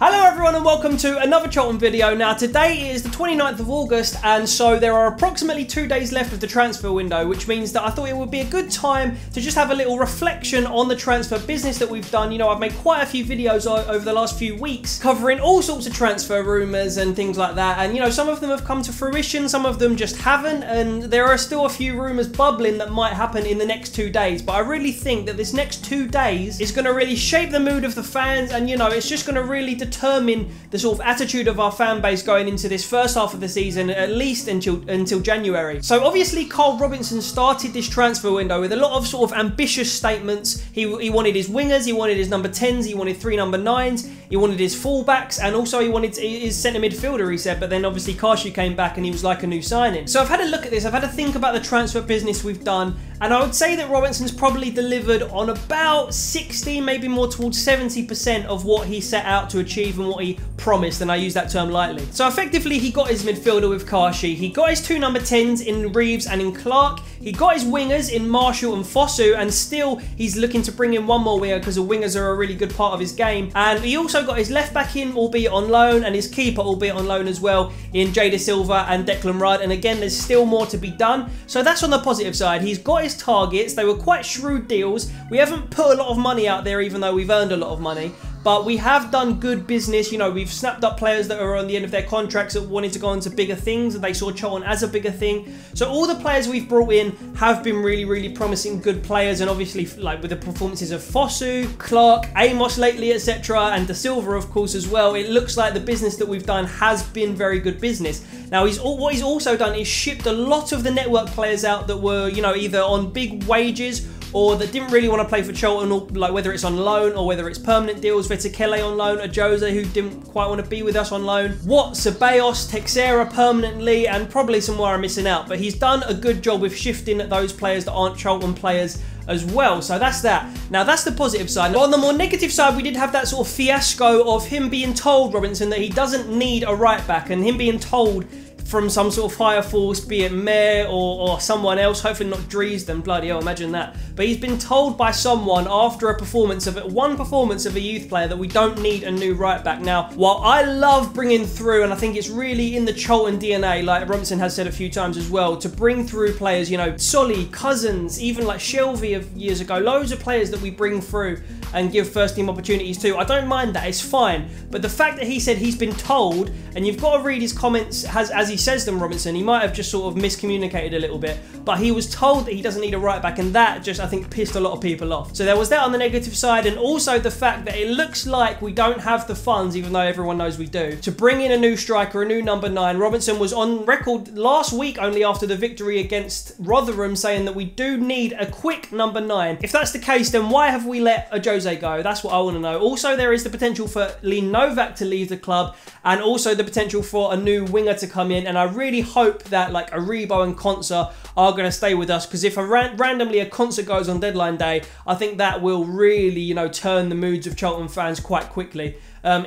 Hello everyone and welcome to another Charlton video. Now today is the 29th of August and so there are approximately 2 days left of the transfer window, which means that I thought it would be a good time to just have a little reflection on the transfer business that we've done. You know, I've made quite a few videos over the last few weeks covering all sorts of transfer rumours and things like that, and you know, some of them have come to fruition, some of them just haven't, and there are still a few rumours bubbling that might happen in the next 2 days. But I really think that this next 2 days is going to really shape the mood of the fans, and you know, it's just going to really determine the sort of attitude of our fan base going into this first half of the season, at least until January. So obviously Carl Robinson started this transfer window with a lot of sort of ambitious statements. He wanted his wingers, he wanted his number 10s, he wanted 3 number 9s, he wanted his fullbacks, and also he wanted his centre midfielder, he said. But then obviously Kashi came back and he was like a new signing. So I've had a look at this, I've had to think about the transfer business we've done, and I would say that Robinson's probably delivered on about 60, maybe more towards 70% of what he set out to achieve and what he promised, and I use that term lightly. So effectively he got his midfielder with Kashi, he got his 2 number 10s in Reeves and in Clark, he got his wingers in Marshall and Fosu, and still he's looking to bring in one more winger because the wingers are a really good part of his game. And he also got his left back in, albeit on loan, and his keeper, albeit on loan as well, in Jada Silva and Declan Rudd. And again, there's still more to be done. So that's on the positive side. He's got his targets. They were quite shrewd deals. We haven't put a lot of money out there, even though we've earned a lot of money. But we have done good business. You know, we've snapped up players that are on the end of their contracts that wanted to go on to bigger things, and they saw Charlton as a bigger thing. So all the players we've brought in have been really promising, good players. And obviously, like with the performances of Fosu, Clark, Amos lately, etc., and De Silva, of course, as well, it looks like the business that we've done has been very good business. Now, what he's also done is shipped a lot of the network players out that were, you know, either on big wages or that didn't really want to play for Charlton, or like whether it's on loan or whether it's permanent deals. Vetekele on loan, a Jose who didn't quite want to be with us on loan, Ceballos, Texera permanently, and probably some more are missing out. But he's done a good job with shifting those players that aren't Charlton players as well. So that's that. Now that's the positive side. Now, on the more negative side, we did have that sort of fiasco of him being told, Robinson, that he doesn't need a right back, and him being told from some sort of higher force, be it Mayor or someone else, hopefully not Dresden, bloody hell, imagine that. But he's been told by someone after one performance of a youth player that we don't need a new right back. Now, while I love bringing through, and I think it's really in the Charlton DNA, like Robinson has said a few times as well, to bring through players, you know, Solly, Cousins, even like Shelvey of years ago, loads of players that we bring through and give first team opportunities to. I don't mind that, it's fine. But the fact that he said he's been told, and you've got to read his comments as he says them, Robinson, he might have just sort of miscommunicated a little bit, but he was told that he doesn't need a right back, and that just, I think, pissed a lot of people off. So there was that on the negative side, and also the fact that it looks like we don't have the funds, even though everyone knows we do, to bring in a new striker, a new number 9. Robinson was on record last week, only after the victory against Rotherham, saying that we do need a quick number 9. If that's the case, then why have we let a Jose go? That's what I want to know. Also, there is the potential for Lee Novak to leave the club, and also the potential for a new winger to come in, and I really hope that like Aribo and Konsa are going to stay with us, because if randomly a Konsa goes on deadline day, I think that will really, you know, turn the moods of Charlton fans quite quickly.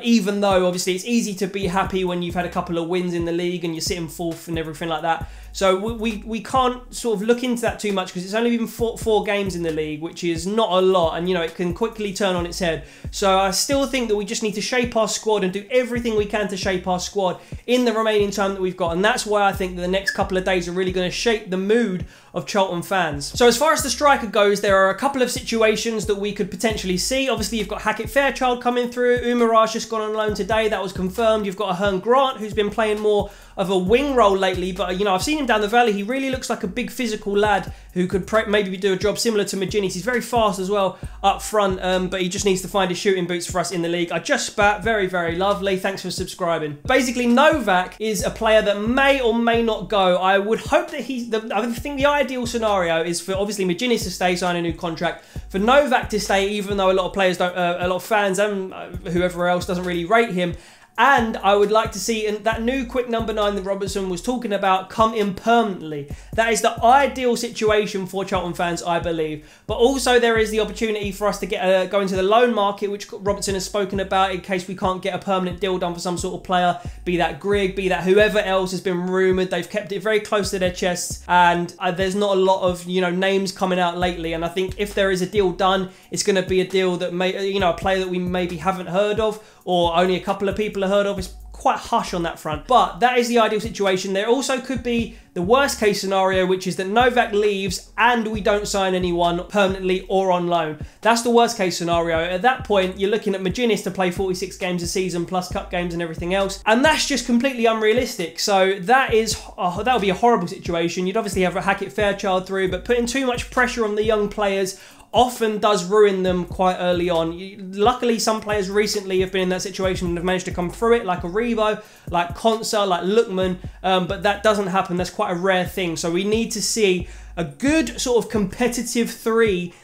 Even though obviously it's easy to be happy when you've had a couple of wins in the league and you're sitting 4th and everything like that. So we can't sort of look into that too much, because it's only been four games in the league, which is not a lot, and you know, it can quickly turn on its head. So I still think that we just need to shape our squad and do everything we can to shape our squad in the remaining time that we've got, and that's why I think that the next couple of days are really going to shape the mood of Charlton fans. So as far as the striker goes, there are a couple of situations that we could potentially see. Obviously, you've got Hackett Fairchild coming through. Umaraj just gone on loan today. That was confirmed. You've got a Hearn Grant who's been playing more of a wing role lately, but you know, I've seen him down the valley. He really looks like a big physical lad who could maybe do a job similar to McGinnis. He's very fast as well up front, but he just needs to find his shooting boots for us in the league. I just spat. Very lovely. Thanks for subscribing. Basically, Novak is a player that may or may not go. I would hope that I think the ideal scenario is for obviously McGinnis to stay, sign a new contract, for Novak to stay, even though a lot of players don't, a lot of fans and whoever else doesn't really rate him, And I would like to see that new quick number 9 that Robertson was talking about come in permanently. That is the ideal situation for Charlton fans, I believe. But also there is the opportunity for us to go into the loan market, which Robertson has spoken about, in case we can't get a permanent deal done for some sort of player, be that Grigg, be that whoever else has been rumoured. They've kept it very close to their chests, and there's not a lot of names coming out lately. And I think if there is a deal done, it's going to be a deal that may a player that we maybe haven't heard of, or only a couple of people have heard of. It's quite hush on that front, but that is the ideal situation. There also could be the worst case scenario, which is that Novak leaves and we don't sign anyone permanently or on loan. That's the worst case scenario. At that point, you're looking at Maginnis to play 46 games a season plus cup games and everything else, and that's just completely unrealistic. So that would be a horrible situation. You'd obviously have a Hackett Fairchild through, but putting too much pressure on the young players often does ruin them quite early on. Luckily, some players recently have been in that situation and have managed to come through it, like Aribo, like Konsa, like Lookman, but that doesn't happen. That's quite a rare thing. So we need to see a good sort of competitive 3,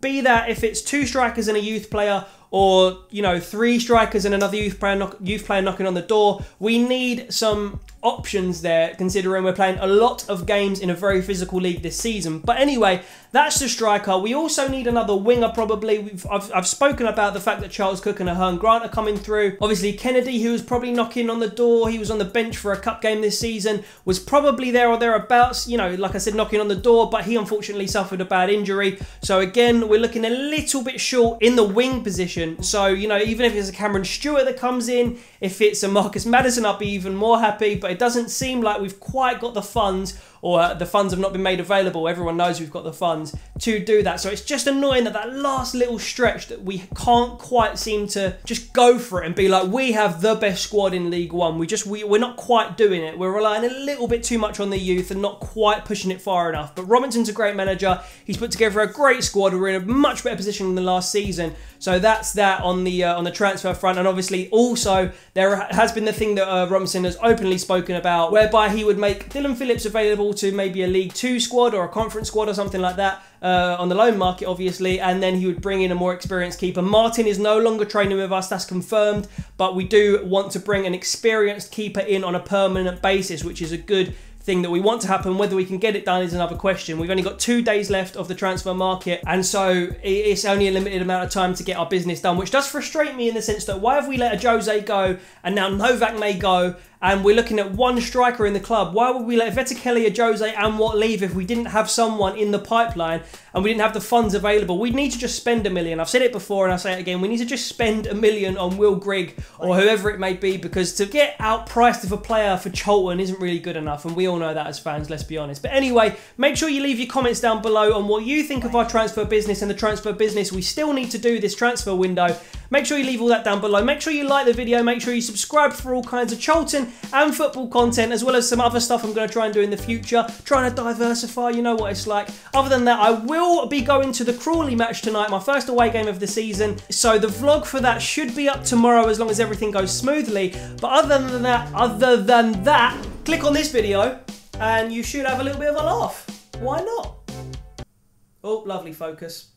be that if it's 2 strikers and a youth player, or 3 strikers and another youth player knocking on the door. We need some options there, considering we're playing a lot of games in a very physical league this season. But anyway, that's the striker. We also need another winger probably. I've spoken about the fact that Charles Cook and Ahern Grant are coming through. Obviously Kennedy, who was probably knocking on the door, he was on the bench for a cup game this season, was probably there or thereabouts, like I said, knocking on the door, but he unfortunately suffered a bad injury. So again, we're looking a little bit short in the wing position. So, even if it's a Cameron Stewart that comes in, if it's a Marcus Maddison, I'll be even more happy. But it doesn't seem like we've quite got the funds, or the funds have not been made available. Everyone knows we've got the funds to do that. So it's just annoying that last little stretch that we can't quite seem to just go for it and be like, we have the best squad in League One. We're not quite doing it. We're relying a little bit too much on the youth and not quite pushing it far enough. But Robinson's a great manager. He's put together a great squad. We're in a much better position than last season. So that's that on the transfer front. And obviously also there has been the thing that Robinson has openly spoken about, whereby he would make Dylan Phillips available to maybe a League 2 squad or a conference squad or something like that on the loan market, obviously, and then he would bring in a more experienced keeper. Martin is no longer training with us, that's confirmed, but we do want to bring an experienced keeper in on a permanent basis, which is a good thing that we want to happen. Whether we can get it done is another question. We've only got 2 days left of the transfer market, and so it's only a limited amount of time to get our business done, which does frustrate me in the sense that why have we let a Jose go and now Novak may go, and we're looking at 1 striker in the club? Why would we let Vettelkelly, a Jose and Watt leave if we didn't have someone in the pipeline and we didn't have the funds available? We need to just spend $1 million. I've said it before and I'll say it again. We need to just spend $1 million on Will Grigg or whoever it may be, because to get outpriced of a player for Charlton isn't really good enough, and we all know that as fans, let's be honest. But anyway, make sure you leave your comments down below on what you think of our transfer business and the transfer business we still need to do this transfer window. Make sure you leave all that down below. Make sure you like the video. Make sure you subscribe for all kinds of Charlton and football content, as well as some other stuff I'm going to try and do in the future. Trying to diversify, you know what it's like. Other than that, I will be going to the Crawley match tonight, my first away game of the season. So the vlog for that should be up tomorrow as long as everything goes smoothly. But other than that, click on this video and you should have a little bit of a laugh. Why not? Oh, lovely focus.